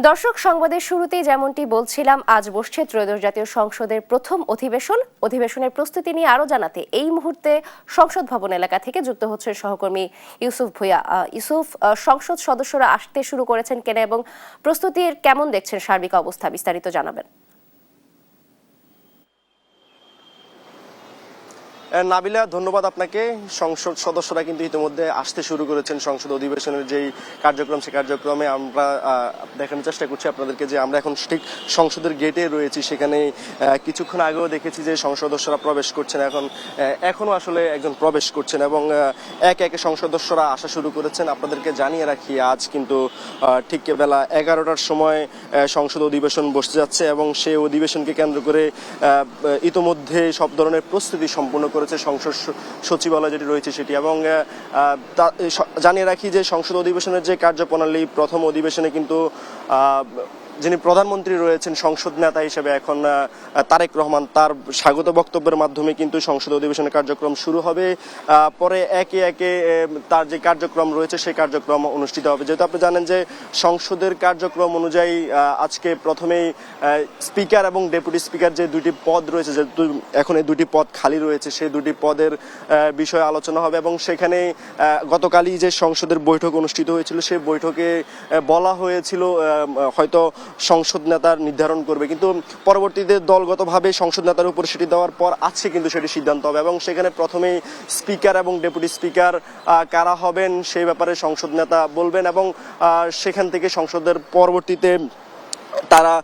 দর্শক, সংবাদের শুরুতেই যেমনটি বলছিলাম, আজ বসছে ত্রয়োদশ জাতীয় সংসদের প্রথম অধিবেশনের প্রস্তুতি নিয়ে আরো জানাতে এই মুহূর্তে সংসদ ভবন এলাকা থেকে যুক্ত হচ্ছেন সহকর্মী ইউসুফ ভুঁইয়া। ইউসুফ, সংসদ সদস্যরা আসতে শুরু করেছেন কেন এবং প্রস্তুতির কেমন দেখছেন সার্বিক অবস্থা, বিস্তারিত জানাবেন। নাবিলা, ধন্যবাদ আপনাকে। সংসদ সদস্যরা কিন্তু ইতিমধ্যে আসতে শুরু করেছেন। সংসদ অধিবেশনের যেই কার্যক্রম, সেই কার্যক্রমে আমরা দেখানোর চেষ্টা করছি আপনাদেরকে যে আমরা এখন ঠিক সংসদের গেটে রয়েছি। সেখানে কিছুক্ষণ আগেও দেখেছি যে সংসদ সদস্যরা প্রবেশ করছেন, এখনো আসলে একজন প্রবেশ করছেন এবং একে একে সংসদ সদস্যরা আসা শুরু করেছেন। আপনাদেরকে জানিয়ে রাখি, আজ কিন্তু ঠিক বেলা 11টার সময় সংসদ অধিবেশন বসতে যাচ্ছে এবং সেই অধিবেশনকে কেন্দ্র করে ইতিমধ্যে সব ধরনের প্রস্তুতি সম্পূর্ণ করেছে সংসদ সচিবালয় যেটি রয়েছে সেটি। এবং জানিয়ে রাখি যে সংসদ অধিবেশনের যে কার্যপ্রণালী, প্রথম অধিবেশনে কিন্তু যিনি প্রধানমন্ত্রী রয়েছেন সংসদ নেতা হিসেবে এখন তারেক রহমান, তার স্বাগত বক্তব্যের মাধ্যমে কিন্তু সংসদ অধিবেশনের কার্যক্রম শুরু হবে। পরে একে একে তার যে কার্যক্রম রয়েছে সেই কার্যক্রম অনুষ্ঠিত হবে। যেহেতু আপনি জানেন যে সংসদের কার্যক্রম অনুযায়ী আজকে প্রথমেই স্পিকার এবং ডেপুটি স্পিকার যে দুটি পদ রয়েছে, যে এখন এই দুটি পদ খালি রয়েছে, সেই দুটি পদের বিষয়ে আলোচনা হবে। এবং সেখানে গতকালই যে সংসদের বৈঠক অনুষ্ঠিত হয়েছিল, সেই বৈঠকে বলা হয়েছিল হয়তো সংসদ নেতার নির্ধারণ করবে, কিন্তু পরবর্তীতে দলগতভাবে সংসদ নেতার উপর সেটি দেওয়ার পর আজকে কিন্তু সেটি সিদ্ধান্ত হবে। এবং সেখানে প্রথমেই স্পিকার এবং ডেপুটি স্পিকার কারা হবেন সেই ব্যাপারে সংসদ নেতা বলবেন এবং সেখান থেকে সংসদের পরবর্তীতে তারা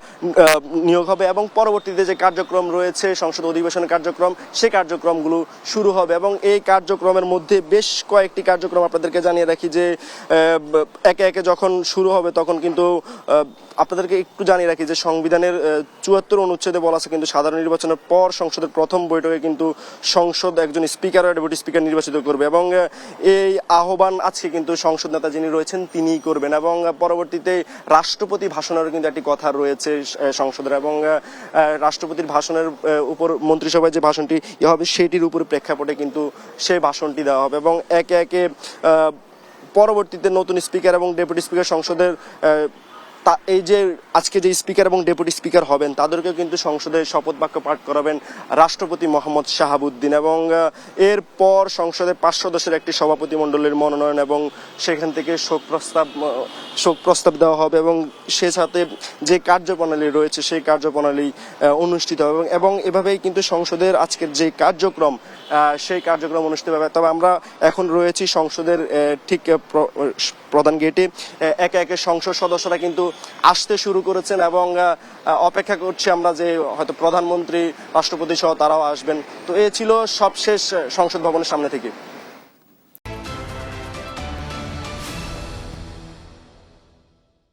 নিয়োগ হবে এবং পরবর্তীতে যে কার্যক্রম রয়েছে সংসদ অধিবেশনের কার্যক্রম, সেই কার্যক্রমগুলো শুরু হবে। এবং এই কার্যক্রমের মধ্যে বেশ কয়েকটি কার্যক্রম আপনাদেরকে জানিয়ে রাখি যে একে একে যখন শুরু হবে তখন কিন্তু আপনাদেরকে একটু জানিয়ে রাখি যে সংবিধানের ৭৪ অনুচ্ছেদে বলা আছে কিন্তু সাধারণ নির্বাচনের পর সংসদের প্রথম বৈঠকে কিন্তু সংসদ একজন স্পিকার ও ডেপুটি স্পিকার নির্বাচিত করবে এবং এই আহ্বান আজকে কিন্তু সংসদ নেতা যিনি রয়েছেন তিনিই করবেন। এবং পরবর্তীতে রাষ্ট্রপতি ভাষণেরও কিন্তু একটি কথা রয়েছে সংসদের, এবং রাষ্ট্রপতির ভাষণের উপর মন্ত্রিসভায় যে ভাষণটি হবে সেটির উপর প্রেক্ষাপটে কিন্তু সেই ভাষণটি দেওয়া হবে। এবং একে একে পরবর্তীতে নতুন স্পিকার এবং ডেপুটি স্পিকার সংসদের এই যে আজকে যে স্পিকার এবং ডেপুটি স্পিকার হবেন তাদেরকে কিন্তু সংসদে শপথ বাক্য পাঠ করাবেন রাষ্ট্রপতি মোহাম্মদ শাহাবুদ্দিন। এবং এরপর সংসদের 5 সদস্যের একটি সভাপতি মণ্ডলীর মনোনয়ন এবং সেখান থেকে শোক প্রস্তাব দেওয়া হবে এবং সে সাথে যে কার্যপ্রণালী রয়েছে সেই কার্যপ্রণালী অনুষ্ঠিত হবে এবং এভাবেই কিন্তু সংসদের আজকের যে কার্যক্রম সেই কার্যক্রম অনুষ্ঠিত হবে। তবে আমরা এখন রয়েছি সংসদের ঠিক প্রধান গেটে। একে একে সংসদ সদস্যরা কিন্তু আসতে শুরু করেছেন এবং অপেক্ষা করছি আমরা যে হয়তো প্রধানমন্ত্রী, রাষ্ট্রপতি সহ তারাও আসবেন। তো এ ছিল সবশেষ সংসদ ভবনের সামনে থেকে।